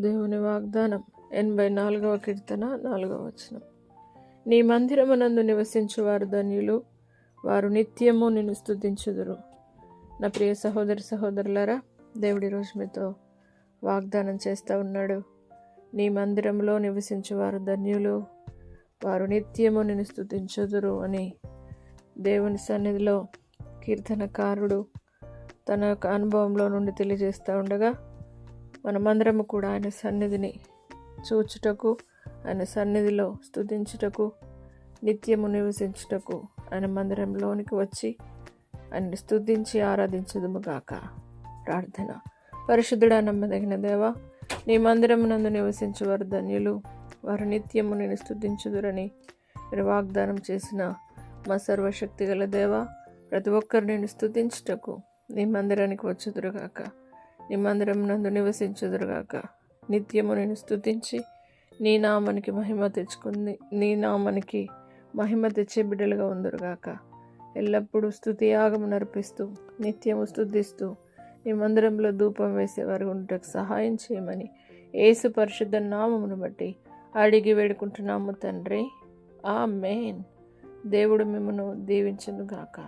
దేవుని వాగ్దానం 84వ కీర్తన 4వ వచనం. నీ మందిరమునందు నివసించు వారు ధన్యులు, వారు నిత్యము నిన్ను స్తుతించుదురు. నా ప్రియ సహోదరి సహోదరులారా, దేవుడి రోజు మీతో వాగ్దానం చేస్తూ ఉన్నాడు. నీ మందిరంలో నివసించు వారు ధన్యులు, వారు నిత్యము నిన్ను స్తుతించుదురు అని దేవుని సన్నిధిలో కీర్తనకారుడు తన యొక్క అనుభవంలో నుండి తెలియజేస్తూ ఉండగా, మనమందరము కూడా ఆయన సన్నిధిని చూచుటకు, ఆయన సన్నిధిలో స్తుతించుటకు, నిత్యము నివసించుటకు ఆయన మందిరంలోనికి వచ్చి ఆయన్ని స్తుతించి ఆరాధించుదుము గాక. ప్రార్థన. పరిశుద్ధుడా, నమ్మదగిన దేవా, నీ మందిరమునందు నివసించు వారు ధన్యులు, వారు నిత్యము నేను స్తుతించుదురని మీరు వాగ్దానం చేసిన మా సర్వశక్తి గల దేవా, ప్రతి ఒక్కరు నేను స్తుతించుటకు నీ మందిరానికి వచ్చుదురుగాక, నీ మందిరం నందు నివసించుదురుగాక. నిత్యము నేను స్తుతించి నీ నామానికి మహిమ తెచ్చుకుంది, నీ నామానికి మహిమ తెచ్చే బిడ్డలుగా ఉందరుగాక. ఎల్లప్పుడూ స్తుతి యాగము నర్పిస్తూ నిత్యము స్తుతిస్తూ నీ మందిరంలో ధూపం వేసేవారు ఉండటకు సహాయం చేయమని యేసు పరిశుద్ధ నామమును బట్టి అడిగి వేడుకుంటున్నాము తండ్రి. ఆమేన్. దేవుడు మిమ్మను దీవించును గాక.